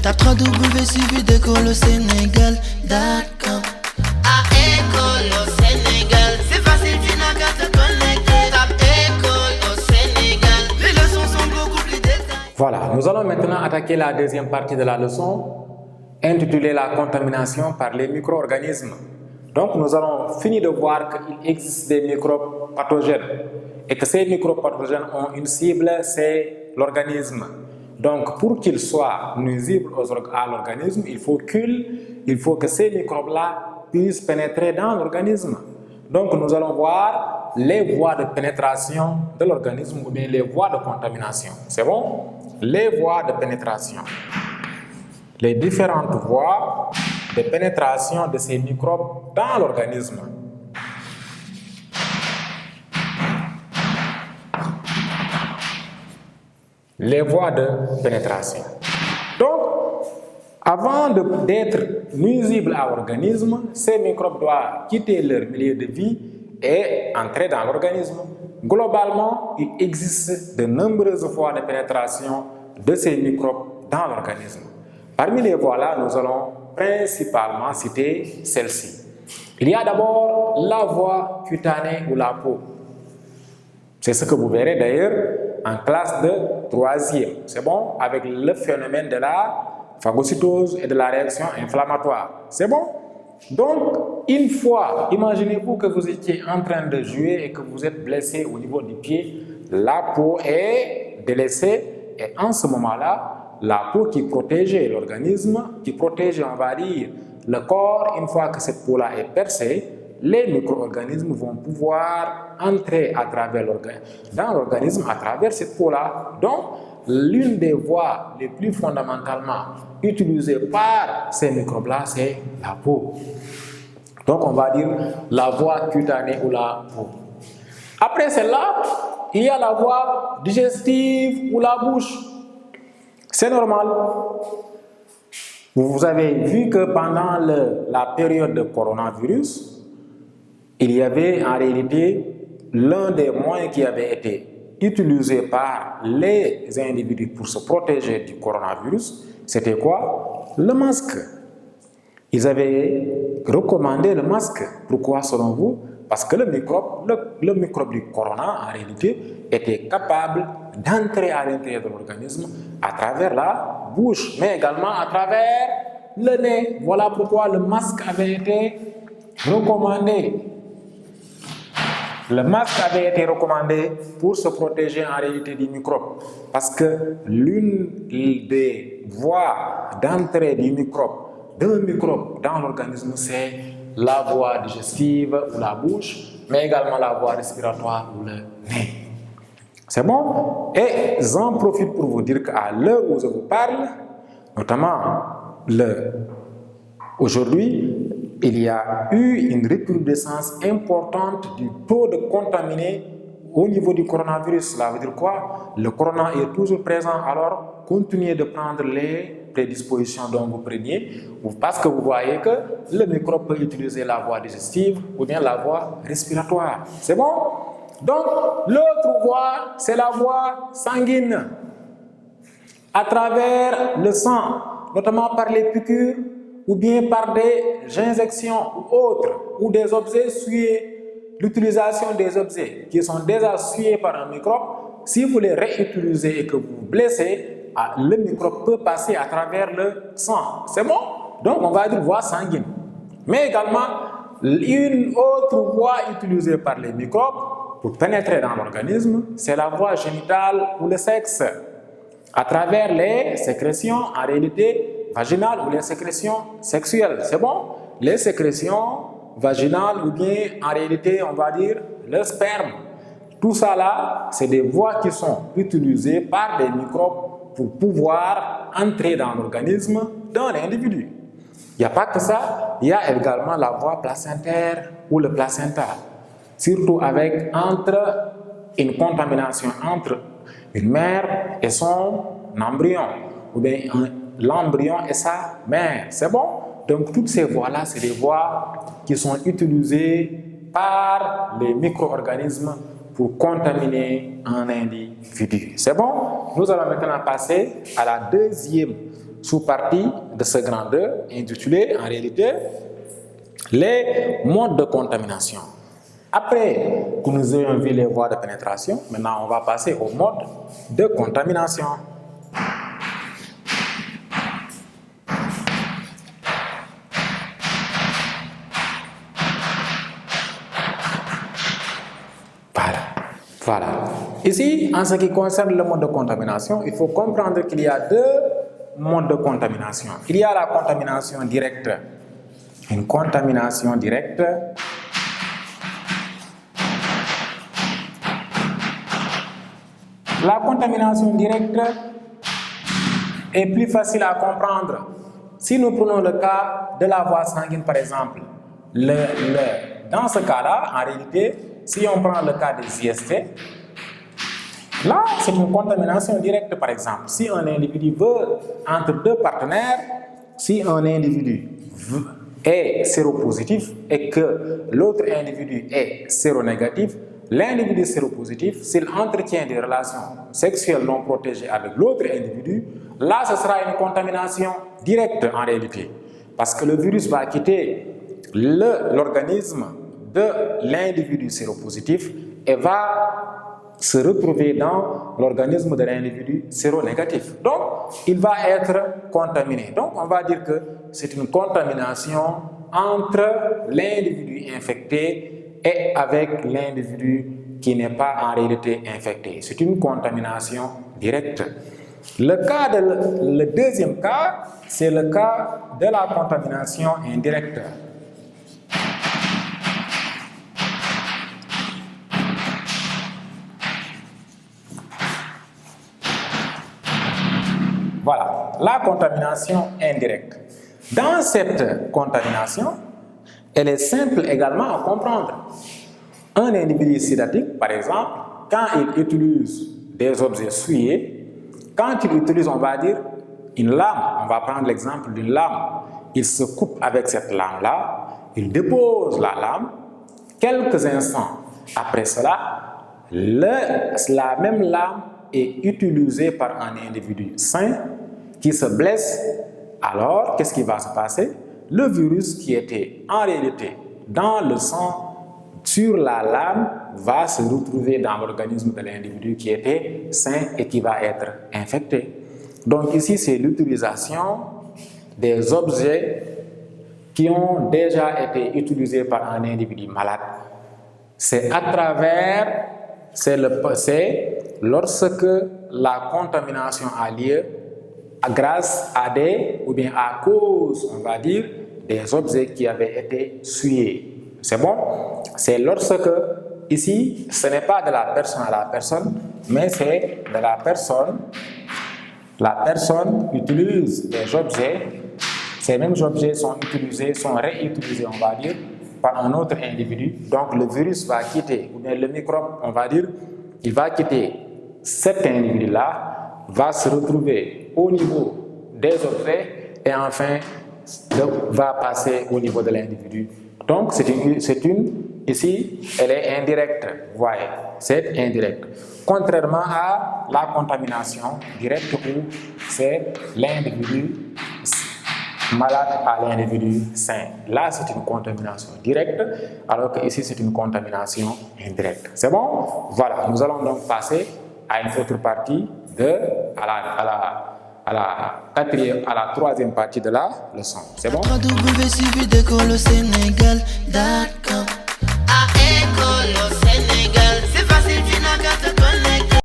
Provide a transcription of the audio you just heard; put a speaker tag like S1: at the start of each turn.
S1: Tape 3W suivi d'école au Sénégal.com. À école au Sénégal, c'est facile, tu n'as qu'à te connecter. Tape école au Sénégal, les leçons sont beaucoup plus détaillées.
S2: Voilà, nous allons maintenant attaquer la deuxième partie de la leçon, intitulée la contamination par les micro-organismes. Donc nous allons finir de voir qu'il existe des microbes pathogènes et que ces microbes pathogènes ont une cible, c'est l'organisme. Donc pour qu'ils soient nuisibles à l'organisme, il faut que ces microbes-là puissent pénétrer dans l'organisme. Donc nous allons voir les voies de pénétration de l'organisme ou bien les voies de contamination. C'est bon? Les voies de pénétration. Les différentes voies de pénétration de ces microbes dans l'organisme. Les voies de pénétration. Donc, avant d'être nuisibles à l'organisme, ces microbes doivent quitter leur milieu de vie et entrer dans l'organisme. Globalement, il existe de nombreuses voies de pénétration de ces microbes dans l'organisme. Parmi les voies-là, nous allons principalement citer celle-ci. Il y a d'abord la voie cutanée ou la peau. C'est ce que vous verrez d'ailleurs en classe de 3e. C'est bon? Avec le phénomène de la phagocytose et de la réaction inflammatoire. C'est bon? Donc, une fois, imaginez-vous que vous étiez en train de jouer et que vous êtes blessé au niveau du pied, la peau est délaissée et en ce moment-là, la peau qui protégeait l'organisme, qui protégeait, on va dire, le corps, une fois que cette peau-là est percée, les micro-organismes vont pouvoir entrer dans l'organisme à travers cette peau-là. Donc, l'une des voies les plus fondamentalement utilisées par ces microbes-là, c'est la peau. Donc, on va dire la voie cutanée ou la peau. Après celle-là, il y a la voie digestive ou la bouche. C'est normal. Vous avez vu que pendant la période de coronavirus, il y avait en réalité l'un des moyens qui avait été utilisé par les individus pour se protéger du coronavirus. C'était quoi? Le masque. Ils avaient recommandé le masque. Pourquoi selon vous? Parce que le microbe du corona, en réalité, était capable d'entrer à l'intérieur de l'organisme à travers la bouche, mais également à travers le nez. Voilà pourquoi le masque avait été recommandé. Le masque avait été recommandé pour se protéger en réalité des microbes. Parce que l'une des voies d'entrée d'un microbe dans l'organisme, c'est la voie digestive ou la bouche, mais également la voie respiratoire ou le nez. C'est bon? Et j'en profite pour vous dire qu'à l'heure où je vous parle, notamment aujourd'hui, il y a eu une recrudescence importante du taux de contaminés au niveau du coronavirus. Cela veut dire quoi? Le corona est toujours présent, alors continuez de prendre les prédispositions dont vous preniez, parce que vous voyez que le microbe peut utiliser la voie digestive ou bien la voie respiratoire. C'est bon? Donc, l'autre voie, c'est la voie sanguine. À travers le sang, notamment par les piqûres, ou bien par des injections ou autres, ou des objets souillés, l'utilisation des objets qui sont déjà souillés par un microbe, si vous les réutilisez et que vous vous blessez, le microbe peut passer à travers le sang. C'est bon? Donc on va dire voie sanguine. Mais également, une autre voie utilisée par les microbes pour pénétrer dans l'organisme, c'est la voie génitale ou le sexe. À travers les sécrétions, en réalité, vaginales ou les sécrétions sexuelles. C'est bon? Les sécrétions vaginales ou bien, en réalité, on va dire, le sperme. Tout ça là, c'est des voies qui sont utilisées par des microbes pour pouvoir entrer dans l'organisme d'un individu. Il n'y a pas que ça, il y a également la voie placentaire ou le placenta. Surtout entre une contamination entre une mère et son embryon, ou bien l'embryon et sa mère. C'est bon? Donc toutes ces voies-là, c'est des voies qui sont utilisées par les micro-organismes pour contaminer un individu. C'est bon? Nous allons maintenant passer à la deuxième sous-partie de ce grand 2 intitulé en réalité les modes de contamination. Après que nous ayons vu les voies de pénétration, maintenant on va passer au mode de contamination. Voilà. Ici, en ce qui concerne le mode de contamination, il faut comprendre qu'il y a deux modes de contamination. Il y a la contamination directe. Une contamination directe. La contamination directe est plus facile à comprendre. Si nous prenons le cas de la voie sanguine, par exemple, dans ce cas-là, en réalité, si on prend le cas des IST, là, c'est une contamination directe, par exemple. Si un individu veut, entre deux partenaires, si un individu est séropositif et que l'autre individu est séronégatif, l'individu séropositif, s'il entretient des relations sexuelles non protégées avec l'autre individu, là, ce sera une contamination directe en réalité. Parce que le virus va quitter l'organisme de l'individu séropositif et va se retrouver dans l'organisme de l'individu séronégatif. Donc, il va être contaminé. Donc, on va dire que c'est une contamination entre l'individu infecté et avec l'individu qui n'est pas en réalité infecté. C'est une contamination directe. Le deuxième cas, c'est le cas de la contamination indirecte. Voilà, la contamination indirecte. Dans cette contamination, elle est simple également à comprendre. Un individu sédatique, par exemple, quand il utilise des objets souillés, quand il utilise, on va dire, une lame, on va prendre l'exemple d'une lame, il se coupe avec cette lame-là, il dépose la lame, quelques instants après cela, la même lame est utilisée par un individu sain qui se blesse. Alors, qu'est-ce qui va se passer? Le virus qui était en réalité dans le sang sur la lame va se retrouver dans l'organisme de l'individu qui était sain et qui va être infecté. Donc ici, c'est l'utilisation des objets qui ont déjà été utilisés par un individu malade. C'est lorsque la contamination a lieu grâce à ou bien à cause, on va dire, des objets qui avaient été souillés. C'est bon? C'est lorsque, ici, ce n'est pas de la personne à la personne, mais c'est de la personne. La personne utilise des objets, ces mêmes objets sont réutilisés, on va dire, par un autre individu. Donc le virus va quitter, ou bien le microbe, on va dire, il va quitter cet individu-là, va se retrouver au niveau des objets et enfin va passer au niveau de l'individu. Donc ici, elle est indirecte, vous voyez, c'est indirect. Contrairement à la contamination directe où c'est l'individu malade à l'individu sain. Là, c'est une contamination directe, alors que ici, c'est une contamination indirecte. C'est bon? Voilà, nous allons donc passer à une autre partie à la troisième partie de la leçon. C'est bon?